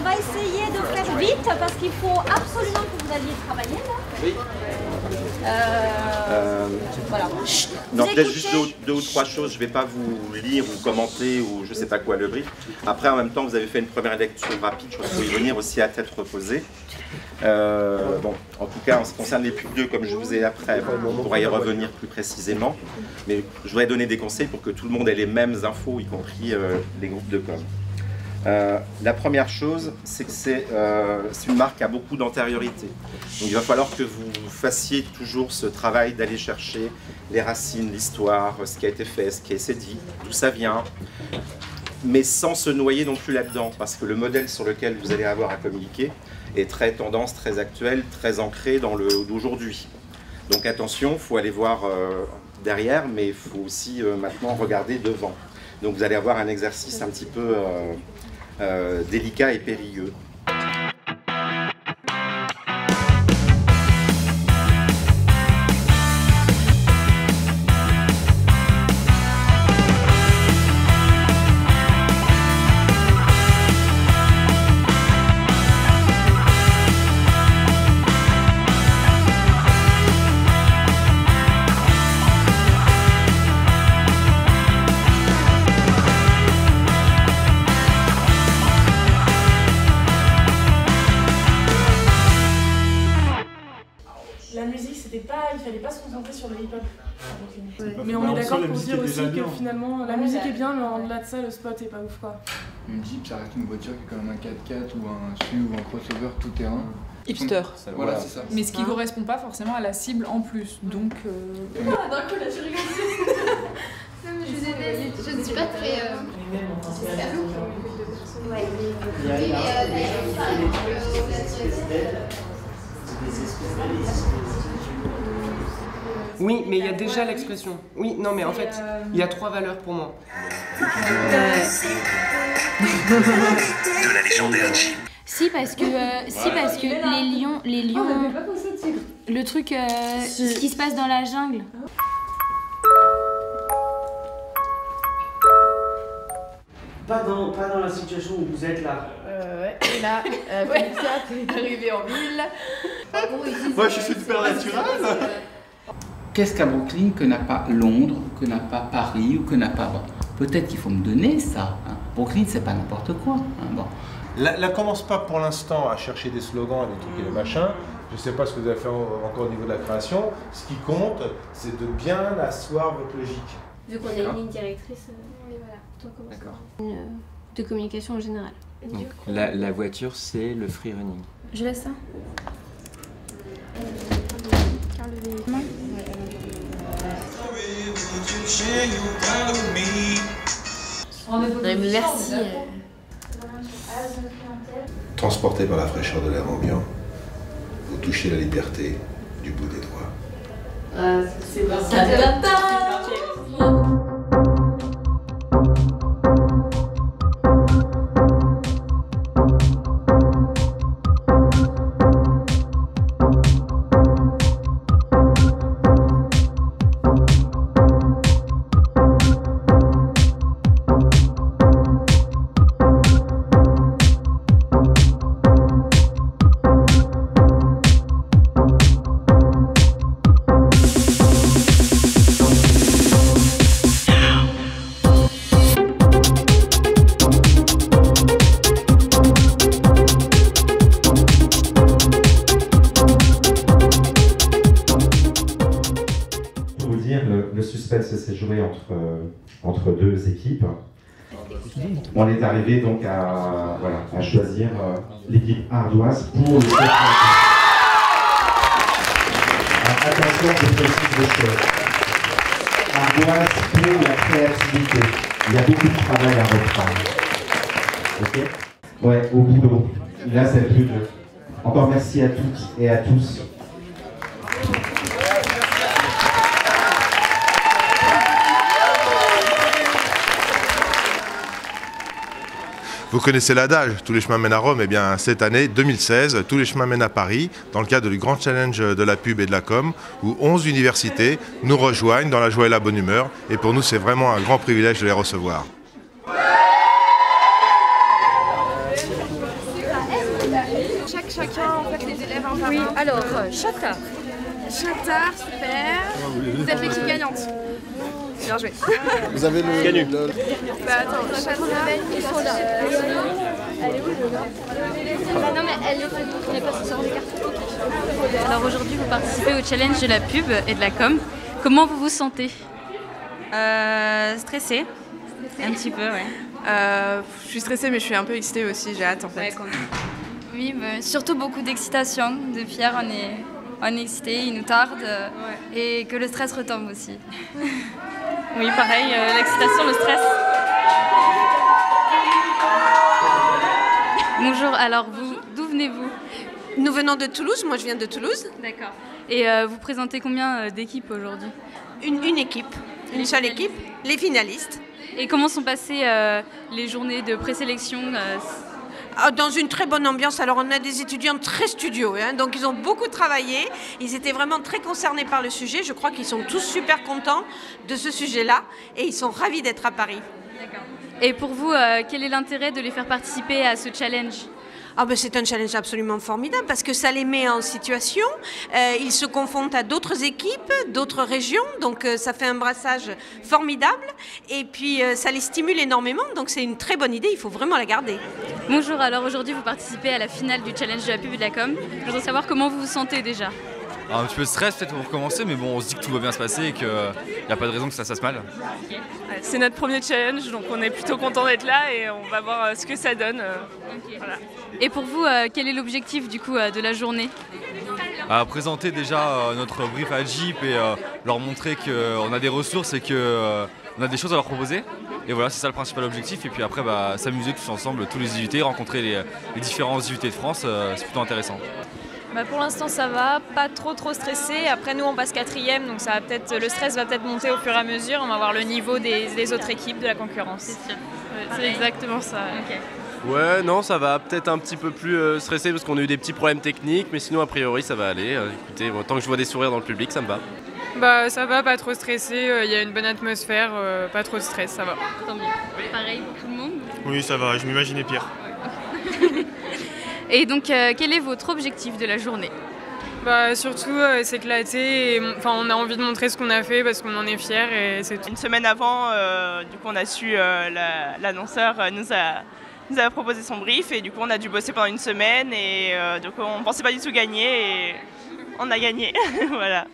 on va essayer de faire vite parce qu'il faut absolument que vous alliez travailler là. Oui. Voilà. Non, peut-être juste deux ou trois choses. Je ne vais pas vous lire ou commenter ou je ne sais pas quoi le brief. Après, en même temps, vous avez fait une première lecture rapide. Je crois qu'il faut y venir aussi à tête reposée. Bon, en tout cas, en ce qui concerne les pubs 2, comme je vous ai après, on pourra y revenir plus précisément. Mais je voudrais donner des conseils pour que tout le monde ait les mêmes infos, y compris les groupes de com. La première chose, c'est que c'est une marque qui a beaucoup d'antériorité. Donc il va falloir que vous fassiez toujours ce travail d'aller chercher les racines, l'histoire, ce qui a été fait, ce qui s'est dit, d'où ça vient, mais sans se noyer non plus là-dedans, parce que le modèle sur lequel vous allez avoir à communiquer est très tendance, très actuel, très ancré dans le d'aujourd'hui. Donc attention, il faut aller voir derrière, mais il faut aussi maintenant regarder devant. Donc vous allez avoir un exercice un petit peu délicat et périlleux. Il fallait pas se concentrer sur le hip-hop. Ouais. Mais on est d'accord pour dire aussi que finalement la musique est bien, mais en-delà de ça, le spot est pas ouf quoi. Une Jeep, ça reste une voiture qui est quand même un 4x4 ou un SUV ou un crossover tout-terrain. Hipster. Voilà, c'est ça. Mais ce qui correspond pas forcément à la cible en plus. Donc. Ah, d'un coup là, je rigole. Non, mais je ne suis pas très. Oui, mais il y a déjà l'expression. Oui, non, mais en fait, il y a 3 valeurs pour moi. De la légendaire Jeep. Si, parce que les lions, le truc, ce qui se passe dans la jungle. Pas dans la situation où vous êtes là. Ouais, et là, Félixia, t'es arrivée en ville. Moi, je suis super naturel. Qu'est-ce qu'à Brooklyn que n'a pas Londres, que n'a pas Paris ou que n'a pas... Bon, peut-être qu'il faut me donner ça. Hein. Brooklyn, c'est pas n'importe quoi. Hein. Bon. Là, commence pas pour l'instant à chercher des slogans et des trucs et des machins. Je sais pas ce que vous avez fait encore au niveau de la création. Ce qui compte, c'est de bien asseoir votre logique. Vu qu'on a une ligne directrice, voilà, toi commence. D'accord. De communication en général. Donc, la voiture, c'est le free running. Je laisse ça. Non, mais merci. Transporté par la fraîcheur de l'air ambiant, vous touchez la liberté du bout des doigts. C'est pas ça. Le suspense s'est joué entre deux équipes. On est arrivé donc à choisir l'équipe ardoise pour le attention, je précise des choses. Ardoise pour la créativité. Il y a beaucoup de travail à reprendre. Ok? Ouais, au boulot. Là, c'est plus de... Encore merci à toutes et à tous. Vous connaissez l'adage, tous les chemins mènent à Rome. Eh bien, cette année, 2016, tous les chemins mènent à Paris, dans le cadre du grand challenge de la pub et de la com, où 11 universités nous rejoignent dans la joie et la bonne humeur. Et pour nous, c'est vraiment un grand privilège de les recevoir. Oui, alors, Chata. Chata, super. Vous êtes l'équipe gagnante. Bien joué. Vous avez le... Canu. Bah attends, Chata, ils sont là. Elle est où, le gars? Non mais elle n'est pas censée avoir des cartes. Alors aujourd'hui vous participez au challenge de la pub et de la com. Comment vous vous sentez? Stressée. Un petit peu, ouais. Je suis stressée mais je suis un peu excitée aussi, j'ai hâte en fait. Ouais, oui, mais surtout beaucoup d'excitation. Depuis hier on est excités, il nous tarde et que le stress retombe aussi. Oui, pareil, l'excitation, le stress. Bonjour, alors vous, d'où venez-vous? Nous venons de Toulouse, moi je viens de Toulouse. D'accord. Et vous présentez combien d'équipes aujourd'hui? Une équipe, une seule équipe, les finalistes. Et comment sont passées les journées de présélection? Dans une très bonne ambiance. Alors on a des étudiants très studieux, hein, donc ils ont beaucoup travaillé. Ils étaient vraiment très concernés par le sujet. Je crois qu'ils sont tous super contents de ce sujet-là et ils sont ravis d'être à Paris. D'accord. Et pour vous, quel est l'intérêt de les faire participer à ce challenge? C'est un challenge absolument formidable parce que ça les met en situation, ils se confrontent à d'autres équipes, d'autres régions, donc ça fait un brassage formidable et puis ça les stimule énormément, donc c'est une très bonne idée, il faut vraiment la garder. Bonjour, alors aujourd'hui vous participez à la finale du challenge de la pub et de la com. Je voudrais savoir comment vous vous sentez déjà. Un petit peu de stress peut-être pour recommencer, mais bon, on se dit que tout va bien se passer et qu'il n'y a pas de raison que ça se passe mal. C'est notre premier challenge, donc on est plutôt content d'être là et on va voir ce que ça donne. Voilà. Et pour vous, quel est l'objectif du coup de la journée? À présenter déjà notre brief à Jeep et leur montrer qu'on a des ressources et qu'on a des choses à leur proposer. Et voilà, c'est ça le principal objectif. Et puis après, s'amuser tous ensemble, tous les IUT, rencontrer les différents IUT de France, c'est plutôt intéressant. Pour l'instant ça va, pas trop stressé. Après nous on passe 4e, donc ça va le stress va peut-être monter au fur et à mesure. On va voir le niveau des autres équipes, de la concurrence. C'est sûr. C'est exactement ça. Okay. Ouais, non, ça va peut-être un petit peu plus stressé parce qu'on a eu des petits problèmes techniques, mais sinon a priori ça va aller. Écoutez, tant que je vois des sourires dans le public, ça me va. Ça va, pas trop stressé, il y a une bonne atmosphère, pas trop de stress, ça va. Tant mieux. Pareil pour tout le monde? Oui, ça va, je m'imaginais pire. Et donc, quel est votre objectif de la journée? Surtout s'éclater, on a envie de montrer ce qu'on a fait parce qu'on en est fiers et c'est tout. Une semaine avant, du coup on a su, l'annonceur nous a proposé son brief et du coup on a dû bosser pendant une semaine et du coup on pensait pas du tout gagner et on a gagné, voilà.